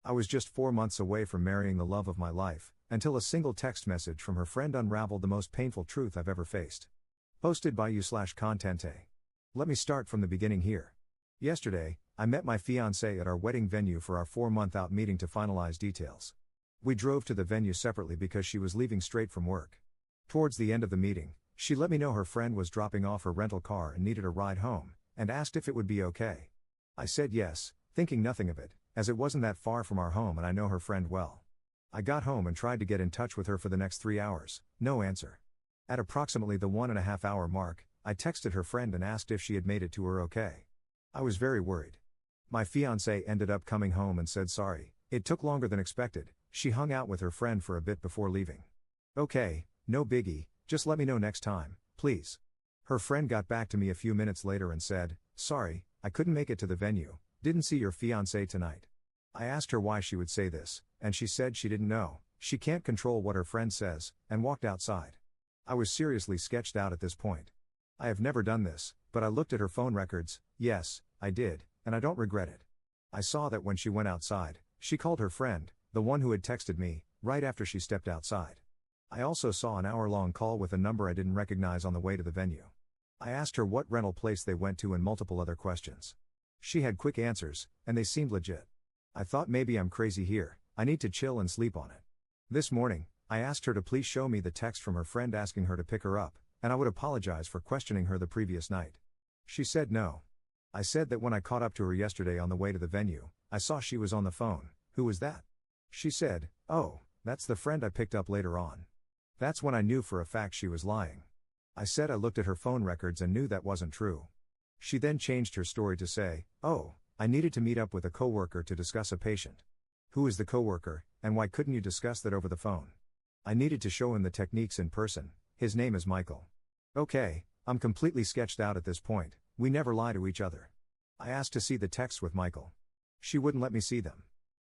I was just 4 months away from marrying the love of my life, until a single text message from her friend unraveled the most painful truth I've ever faced. Posted by you/Contente. Let me start from the beginning here. Yesterday, I met my fiancée at our wedding venue for our 4-month out meeting to finalize details. We drove to the venue separately because she was leaving straight from work. Towards the end of the meeting, she let me know her friend was dropping off her rental car and needed a ride home, and asked if it would be okay. I said yes, thinking nothing of it, as it wasn't that far from our home and I know her friend well. I got home and tried to get in touch with her for the next 3 hours, no answer. At approximately the 1.5 hour mark, I texted her friend and asked if she had made it to her okay. I was very worried. My fiancée ended up coming home and said sorry, it took longer than expected, she hung out with her friend for a bit before leaving. Okay, no biggie, just let me know next time, please. Her friend got back to me a few minutes later and said, sorry, I couldn't make it to the venue, didn't see your fiancé tonight. I asked her why she would say this, and she said she didn't know, she can't control what her friend says, and walked outside. I was seriously sketched out at this point. I have never done this, but I looked at her phone records, yes, I did, and I don't regret it. I saw that when she went outside, she called her friend, the one who had texted me, right after she stepped outside. I also saw an hour-long call with a number I didn't recognize on the way to the venue. I asked her what rental place they went to and multiple other questions. She had quick answers, and they seemed legit. I thought maybe I'm crazy here, I need to chill and sleep on it. This morning, I asked her to please show me the text from her friend asking her to pick her up, and I would apologize for questioning her the previous night. She said no. I said that when I caught up to her yesterday on the way to the venue, I saw she was on the phone. Who was that? She said, oh, that's the friend I picked up later on. That's when I knew for a fact she was lying. I said I looked at her phone records and knew that wasn't true. She then changed her story to say, oh, I needed to meet up with a coworker to discuss a patient. Who is the coworker, and why couldn't you discuss that over the phone? I needed to show him the techniques in person, his name is Michael. Okay, I'm completely sketched out at this point, we never lie to each other. I asked to see the texts with Michael. She wouldn't let me see them.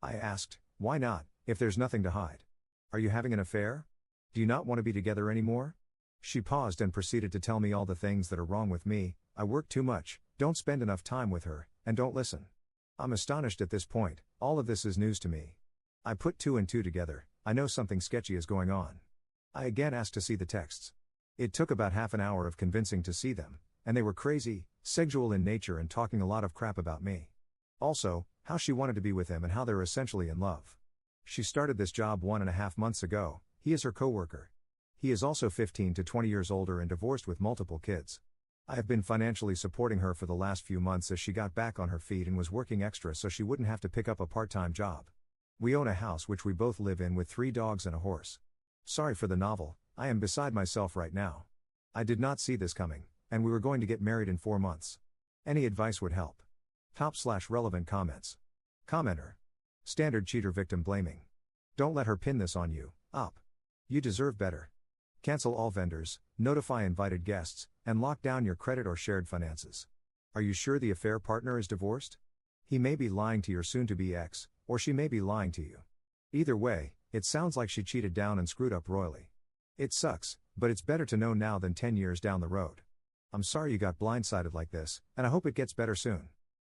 I asked, why not, if there's nothing to hide? Are you having an affair? Do you not want to be together anymore? She paused and proceeded to tell me all the things that are wrong with me. I work too much, don't spend enough time with her, and don't listen. I'm astonished at this point, all of this is news to me. I put 2 and 2 together, I know something sketchy is going on. I again asked to see the texts. It took about half an hour of convincing to see them, and they were crazy, sexual in nature and talking a lot of crap about me. Also, how she wanted to be with him and how they're essentially in love. She started this job 1.5 months ago, he is her coworker. He is also 15 to 20 years older and divorced with multiple kids. I have been financially supporting her for the last few months as she got back on her feet and was working extra so she wouldn't have to pick up a part-time job. We own a house which we both live in with 3 dogs and a horse. Sorry for the novel, I am beside myself right now. I did not see this coming, and we were going to get married in 4 months. Any advice would help. Top/relevant comments. Commenter. Standard cheater victim blaming. Don't let her pin this on you, up. You deserve better. Cancel all vendors, notify invited guests, and lock down your credit or shared finances. Are you sure the affair partner is divorced? He may be lying to your soon-to-be ex, or she may be lying to you. Either way, it sounds like she cheated down and screwed up royally. It sucks, but it's better to know now than 10 years down the road. I'm sorry you got blindsided like this, and I hope it gets better soon.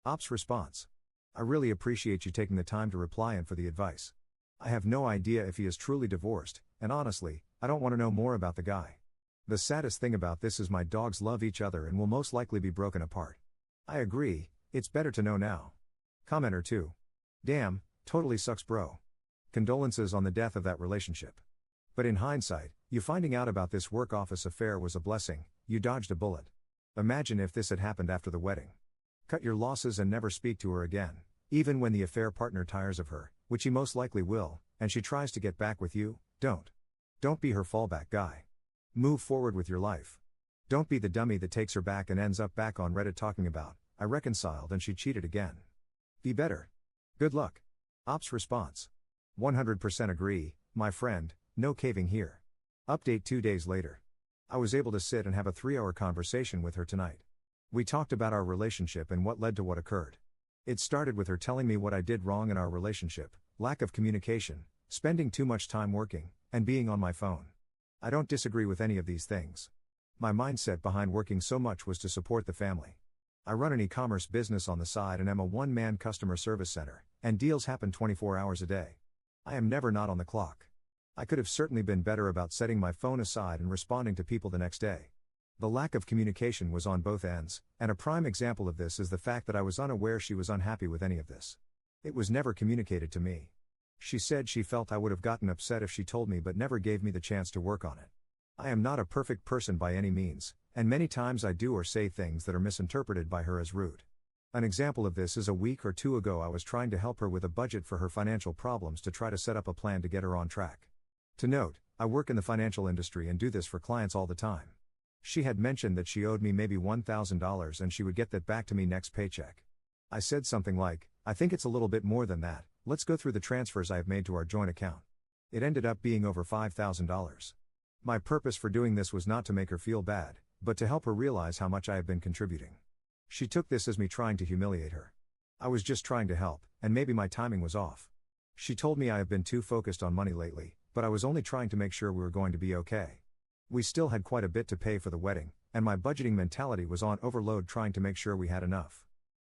Ops response. I really appreciate you taking the time to reply and for the advice. I have no idea if he is truly divorced, and honestly, I don't want to know more about the guy. The saddest thing about this is my dogs love each other and will most likely be broken apart. I agree, it's better to know now. Commenter 2. Damn, totally sucks bro. Condolences on the death of that relationship. But in hindsight, you finding out about this work office affair was a blessing, you dodged a bullet. Imagine if this had happened after the wedding. Cut your losses and never speak to her again, even when the affair partner tires of her, which he most likely will, and she tries to get back with you, don't. Don't be her fallback guy. Move forward with your life. Don't be the dummy that takes her back and ends up back on Reddit talking about, I reconciled and she cheated again. Be better. Good luck. Ops response. 100% agree, my friend, no caving here. Update 2 days later. I was able to sit and have a 3-hour conversation with her tonight. We talked about our relationship and what led to what occurred. It started with her telling me what I did wrong in our relationship, lack of communication, spending too much time working, and being on my phone. I don't disagree with any of these things. My mindset behind working so much was to support the family. I run an e-commerce business on the side and am a one-man customer service center, and deals happen 24 hours a day. I am never not on the clock. I could have certainly been better about setting my phone aside and responding to people the next day. The lack of communication was on both ends, and a prime example of this is the fact that I was unaware she was unhappy with any of this. It was never communicated to me. She said she felt I would have gotten upset if she told me, but never gave me the chance to work on it. I am not a perfect person by any means, and many times I do or say things that are misinterpreted by her as rude. An example of this is a week or two ago I was trying to help her with a budget for her financial problems to try to set up a plan to get her on track. To note, I work in the financial industry and do this for clients all the time. She had mentioned that she owed me maybe $1,000 and she would get that back to me next paycheck. I said something like, "I think it's a little bit more than that, let's go through the transfers I have made to our joint account." It ended up being over $5,000. My purpose for doing this was not to make her feel bad, but to help her realize how much I have been contributing. She took this as me trying to humiliate her. I was just trying to help, and maybe my timing was off. She told me I have been too focused on money lately, but I was only trying to make sure we were going to be okay. We still had quite a bit to pay for the wedding, and my budgeting mentality was on overload trying to make sure we had enough.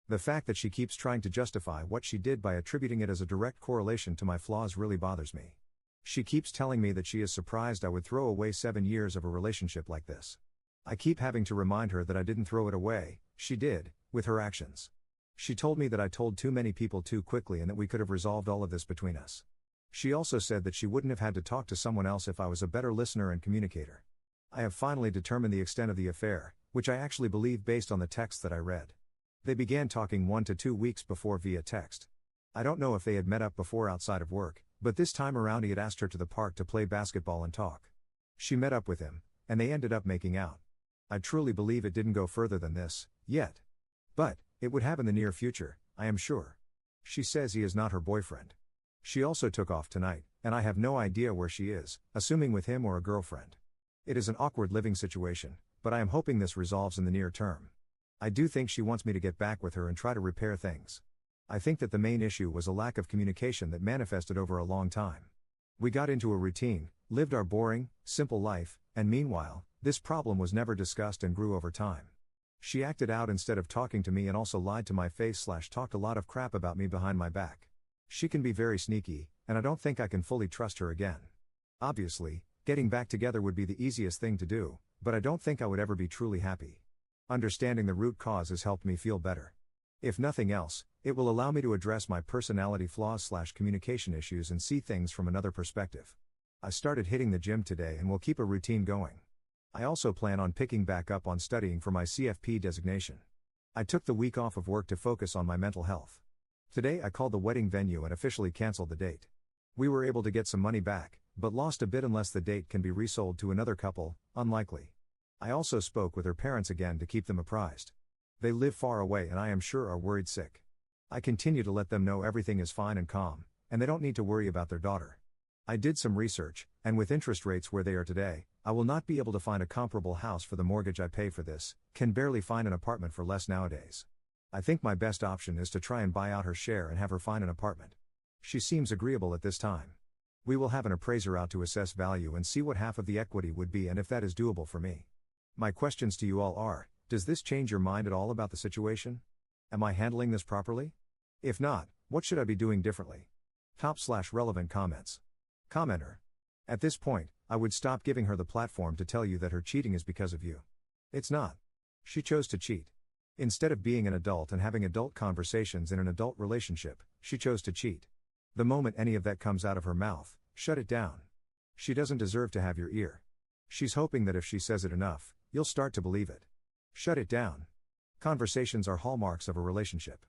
The fact that she keeps trying to justify what she did by attributing it as a direct correlation to my flaws really bothers me. She keeps telling me that she is surprised I would throw away 7 years of a relationship like this. I keep having to remind her that I didn't throw it away, she did, with her actions. She told me that I told too many people too quickly and that we could have resolved all of this between us. She also said that she wouldn't have had to talk to someone else if I was a better listener and communicator. I have finally determined the extent of the affair, which I actually believe based on the text that I read. They began talking 1 to 2 weeks before via text. I don't know if they had met up before outside of work, but this time around he had asked her to the park to play basketball and talk. She met up with him, and they ended up making out. I truly believe it didn't go further than this, yet. But, it would have in the near future, I am sure. She says he is not her boyfriend. She also took off tonight, and I have no idea where she is, assuming with him or a girlfriend. It is an awkward living situation, but I am hoping this resolves in the near term. I do think she wants me to get back with her and try to repair things. I think that the main issue was a lack of communication that manifested over a long time. We got into a routine, lived our boring, simple life, and meanwhile, this problem was never discussed and grew over time. She acted out instead of talking to me and also lied to my face / talked a lot of crap about me behind my back. She can be very sneaky, and I don't think I can fully trust her again. Obviously, getting back together would be the easiest thing to do, but I don't think I would ever be truly happy. Understanding the root cause has helped me feel better. If nothing else, it will allow me to address my personality flaws / communication issues and see things from another perspective. I started hitting the gym today and will keep a routine going. I also plan on picking back up on studying for my CFP designation. I took the week off of work to focus on my mental health. Today I called the wedding venue and officially canceled the date. We were able to get some money back, but lost a bit unless the date can be resold to another couple, unlikely. I also spoke with her parents again to keep them apprised. They live far away and I am sure are worried sick. I continue to let them know everything is fine and calm, and they don't need to worry about their daughter. I did some research, and with interest rates where they are today, I will not be able to find a comparable house for the mortgage I pay for this, can barely find an apartment for less nowadays. I think my best option is to try and buy out her share and have her find an apartment. She seems agreeable at this time. We will have an appraiser out to assess value and see what half of the equity would be and if that is doable for me. My questions to you all are, does this change your mind at all about the situation? Am I handling this properly? If not, what should I be doing differently? Top/relevant comments. Commenter. At this point, I would stop giving her the platform to tell you that her cheating is because of you. It's not. She chose to cheat. Instead of being an adult and having adult conversations in an adult relationship, she chose to cheat. The moment any of that comes out of her mouth, shut it down. She doesn't deserve to have your ear. She's hoping that if she says it enough, you'll start to believe it. Shut it down. Conversations are hallmarks of a relationship.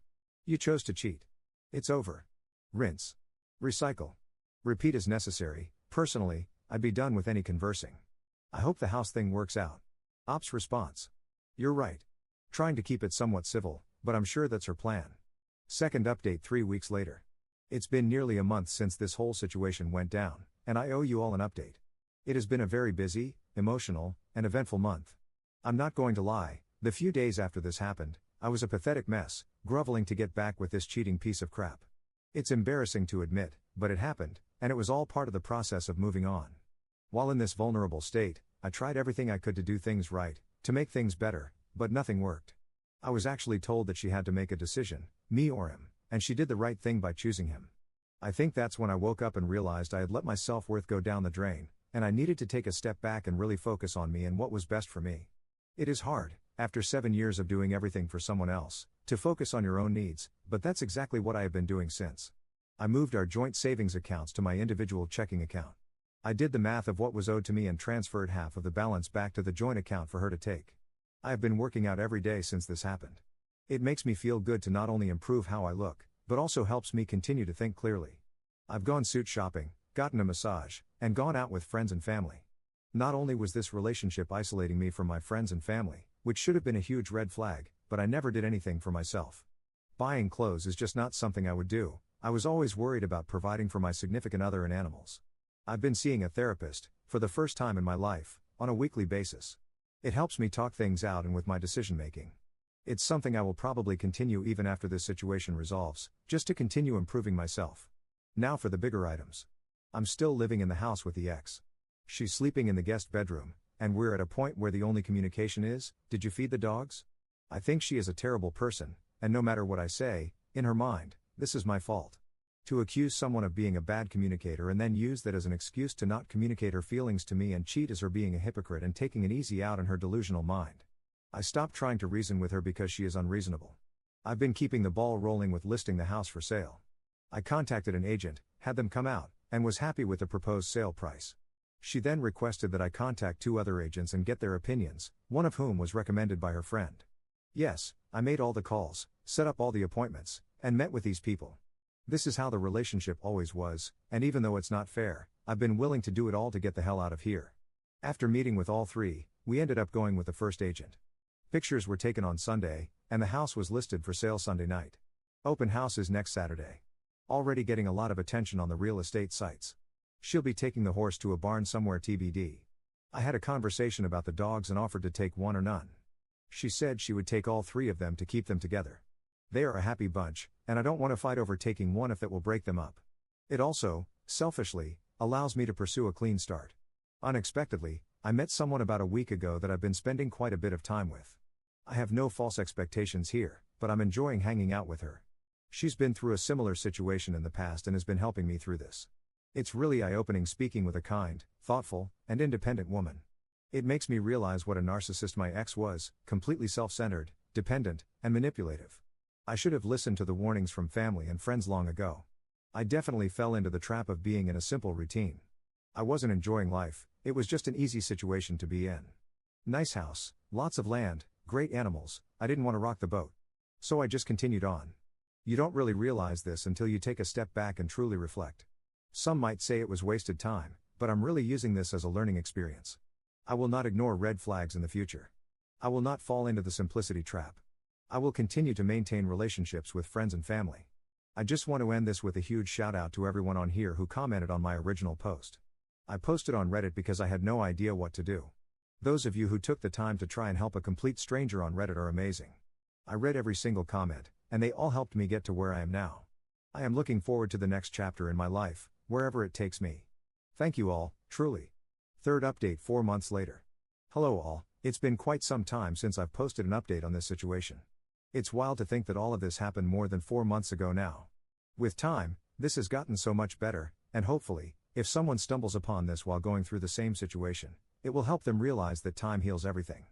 You chose to cheat. It's over. Rinse. Recycle. Repeat as necessary. Personally, I'd be done with any conversing. I hope the house thing works out. Ops response. You're right. Trying to keep it somewhat civil, but I'm sure that's her plan. Second update 3 weeks later. It's been nearly a month since this whole situation went down, and I owe you all an update. It has been a very busy, emotional, and eventful month. I'm not going to lie, the few days after this happened, I was a pathetic mess, groveling to get back with this cheating piece of crap. It's embarrassing to admit, but it happened, and it was all part of the process of moving on. While in this vulnerable state, I tried everything I could to do things right, to make things better, but nothing worked. I was actually told that she had to make a decision, me or him, and she did the right thing by choosing him. I think that's when I woke up and realized I had let my self-worth go down the drain, and I needed to take a step back and really focus on me and what was best for me. It is hard, after 7 years of doing everything for someone else, to focus on your own needs, but that's exactly what I have been doing since. I moved our joint savings accounts to my individual checking account. I did the math of what was owed to me and transferred half of the balance back to the joint account for her to take. I have been working out every day since this happened. It makes me feel good to not only improve how I look, but also helps me continue to think clearly. I've gone suit shopping, gotten a massage, and gone out with friends and family. Not only was this relationship isolating me from my friends and family, which should have been a huge red flag, but I never did anything for myself. Buying clothes is just not something I would do. I was always worried about providing for my significant other and animals. I've been seeing a therapist, for the first time in my life, on a weekly basis. It helps me talk things out and with my decision making. It's something I will probably continue even after this situation resolves, just to continue improving myself. Now for the bigger items. I'm still living in the house with the ex. She's sleeping in the guest bedroom, and we're at a point where the only communication is, "Did you feed the dogs?" I think she is a terrible person, and no matter what I say, in her mind, this is my fault. To accuse someone of being a bad communicator and then use that as an excuse to not communicate her feelings to me and cheat is her being a hypocrite and taking an easy out on her delusional mind. I stopped trying to reason with her because she is unreasonable. I've been keeping the ball rolling with listing the house for sale. I contacted an agent, had them come out, and was happy with the proposed sale price. She then requested that I contact 2 other agents and get their opinions, one of whom was recommended by her friend. Yes, I made all the calls, set up all the appointments, and met with these people. This is how the relationship always was, and even though it's not fair, I've been willing to do it all to get the hell out of here. After meeting with all 3, we ended up going with the first agent. Pictures were taken on Sunday, and the house was listed for sale Sunday night. Open house is next Saturday. Already getting a lot of attention on the real estate sites. She'll be taking the horse to a barn somewhere TBD. I had a conversation about the dogs and offered to take one or none. She said she would take all 3 of them to keep them together. They are a happy bunch, and I don't want to fight over taking one if that will break them up. It also, selfishly, allows me to pursue a clean start. Unexpectedly, I met someone about a week ago that I've been spending quite a bit of time with. I have no false expectations here, but I'm enjoying hanging out with her. She's been through a similar situation in the past and has been helping me through this. It's really eye-opening speaking with a kind, thoughtful, and independent woman. It makes me realize what a narcissist my ex was, completely self-centered, dependent, and manipulative. I should have listened to the warnings from family and friends long ago. I definitely fell into the trap of being in a simple routine. I wasn't enjoying life, it was just an easy situation to be in. Nice house, lots of land, great animals, I didn't want to rock the boat. So I just continued on. You don't really realize this until you take a step back and truly reflect. Some might say it was wasted time, but I'm really using this as a learning experience. I will not ignore red flags in the future. I will not fall into the simplicity trap. I will continue to maintain relationships with friends and family. I just want to end this with a huge shout out to everyone on here who commented on my original post. I posted on Reddit because I had no idea what to do. Those of you who took the time to try and help a complete stranger on Reddit are amazing. I read every single comment, and they all helped me get to where I am now. I am looking forward to the next chapter in my life, wherever it takes me. Thank you all, truly. Third update 4 months later. Hello all, it's been quite some time since I've posted an update on this situation. It's wild to think that all of this happened more than 4 months ago now. With time, this has gotten so much better, and hopefully, if someone stumbles upon this while going through the same situation, it will help them realize that time heals everything.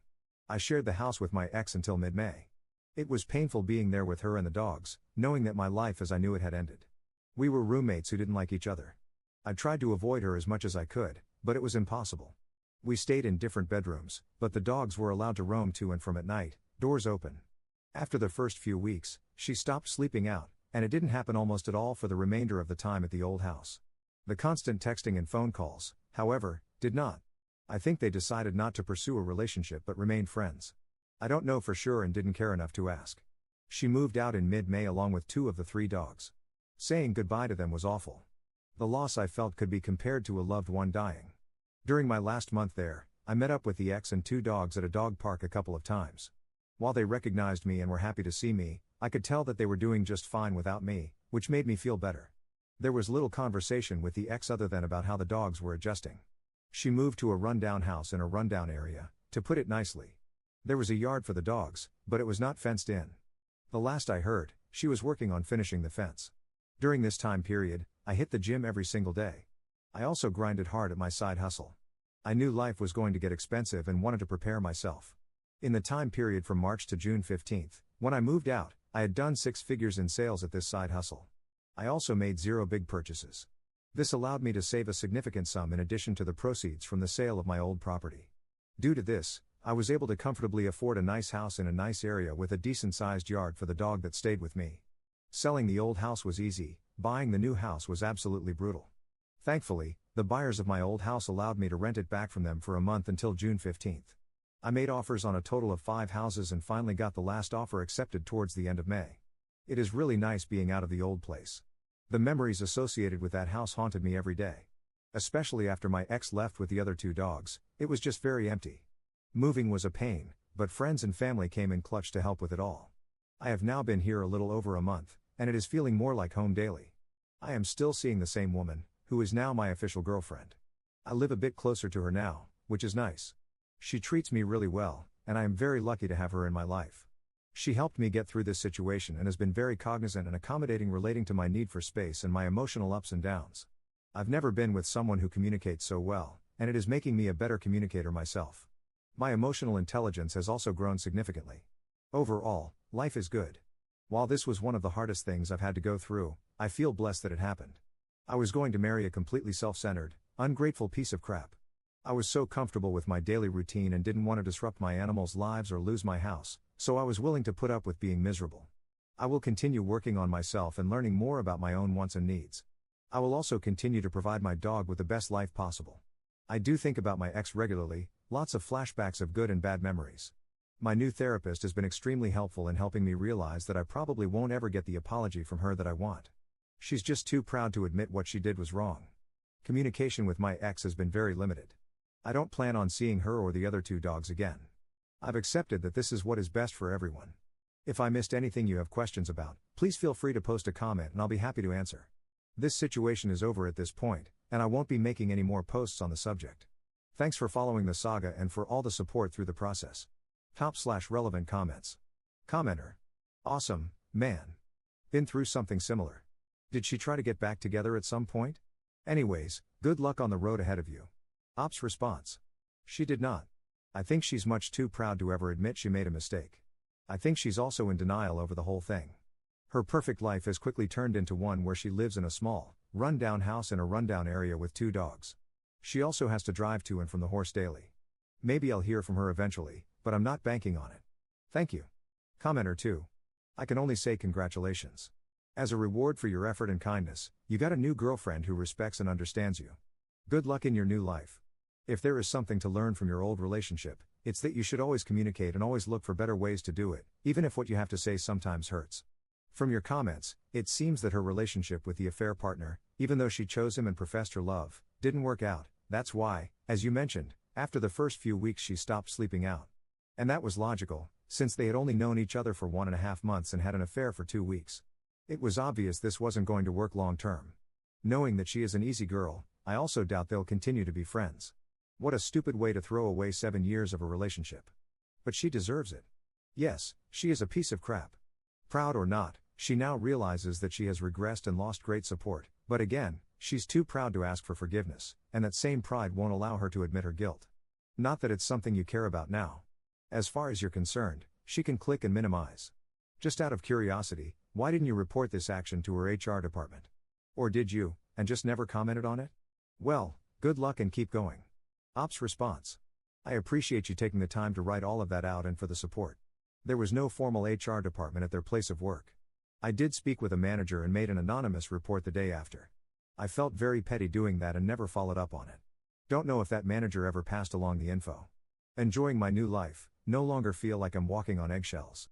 I shared the house with my ex until mid-May. It was painful being there with her and the dogs, knowing that my life as I knew it had ended. We were roommates who didn't like each other. I tried to avoid her as much as I could, but it was impossible. We stayed in different bedrooms, but the dogs were allowed to roam to and from at night, doors open. After the first few weeks, she stopped sleeping out, and it didn't happen almost at all for the remainder of the time at the old house. The constant texting and phone calls, however, did not. I think they decided not to pursue a relationship but remained friends. I don't know for sure and didn't care enough to ask. She moved out in mid-May along with 2 of the 3 dogs. Saying goodbye to them was awful. The loss I felt could be compared to a loved one dying. During my last month there, I met up with the ex and 2 dogs at a dog park a couple of times. While they recognized me and were happy to see me, I could tell that they were doing just fine without me, which made me feel better. There was little conversation with the ex other than about how the dogs were adjusting. She moved to a rundown house in a rundown area, to put it nicely. There was a yard for the dogs, but it was not fenced in. The last I heard, she was working on finishing the fence. During this time period, I hit the gym every single day. I also grinded hard at my side hustle. I knew life was going to get expensive and wanted to prepare myself. In the time period from March to June 15th, when I moved out, I had done 6 figures in sales at this side hustle. I also made 0 big purchases. This allowed me to save a significant sum in addition to the proceeds from the sale of my old property. Due to this, I was able to comfortably afford a nice house in a nice area with a decent-sized yard for the dog that stayed with me. Selling the old house was easy, buying the new house was absolutely brutal. Thankfully, the buyers of my old house allowed me to rent it back from them for a month until June 15th. I made offers on a total of 5 houses and finally got the last offer accepted towards the end of May. It is really nice being out of the old place. The memories associated with that house haunted me every day. Especially after my ex left with the other 2 dogs, it was just very empty. Moving was a pain, but friends and family came in clutch to help with it all. I have now been here a little over a month, and it is feeling more like home daily. I am still seeing the same woman, who is now my official girlfriend. I live a bit closer to her now, which is nice. She treats me really well, and I am very lucky to have her in my life. She helped me get through this situation and has been very cognizant and accommodating relating to my need for space and my emotional ups and downs. I've never been with someone who communicates so well, and it is making me a better communicator myself. My emotional intelligence has also grown significantly. Overall, life is good. While this was one of the hardest things I've had to go through, I feel blessed that it happened. I was going to marry a completely self-centered, ungrateful piece of crap. I was so comfortable with my daily routine and didn't want to disrupt my animals' lives or lose my house, so I was willing to put up with being miserable. I will continue working on myself and learning more about my own wants and needs. I will also continue to provide my dog with the best life possible. I do think about my ex regularly, lots of flashbacks of good and bad memories. My new therapist has been extremely helpful in helping me realize that I probably won't ever get the apology from her that I want. She's just too proud to admit what she did was wrong. Communication with my ex has been very limited. I don't plan on seeing her or the other 2 dogs again. I've accepted that this is what is best for everyone. If I missed anything you have questions about, please feel free to post a comment and I'll be happy to answer. This situation is over at this point, and I won't be making any more posts on the subject. Thanks for following the saga and for all the support through the process. Top/relevant comments. Commenter. Awesome, man. Been through something similar. Did she try to get back together at some point? Anyways, good luck on the road ahead of you. Ops response. She did not. I think she's much too proud to ever admit she made a mistake. I think she's also in denial over the whole thing. Her perfect life has quickly turned into one where she lives in a small, run-down house in a run-down area with 2 dogs. She also has to drive to and from the horse daily. Maybe I'll hear from her eventually, but I'm not banking on it. Thank you. Commenter 2. I can only say congratulations. As a reward for your effort and kindness, you got a new girlfriend who respects and understands you. Good luck in your new life. If there is something to learn from your old relationship, it's that you should always communicate and always look for better ways to do it, even if what you have to say sometimes hurts. From your comments, it seems that her relationship with the affair partner, even though she chose him and professed her love, didn't work out. That's why, as you mentioned, after the first few weeks she stopped sleeping out. And that was logical, since they had only known each other for 1.5 months and had an affair for 2 weeks. It was obvious this wasn't going to work long term. Knowing that she is an easy girl, I also doubt they'll continue to be friends. What a stupid way to throw away 7 years of a relationship. But she deserves it. Yes, she is a piece of crap. Proud or not, she now realizes that she has regressed and lost great support, but again, she's too proud to ask for forgiveness, and that same pride won't allow her to admit her guilt. Not that it's something you care about now. As far as you're concerned, she can click and minimize. Just out of curiosity, why didn't you report this action to her HR department? Or did you, and just never commented on it? Well, good luck and keep going. Ops response. I appreciate you taking the time to write all of that out and for the support. There was no formal HR department at their place of work. I did speak with a manager and made an anonymous report the day after. I felt very petty doing that and never followed up on it. Don't know if that manager ever passed along the info. Enjoying my new life, no longer feel like I'm walking on eggshells.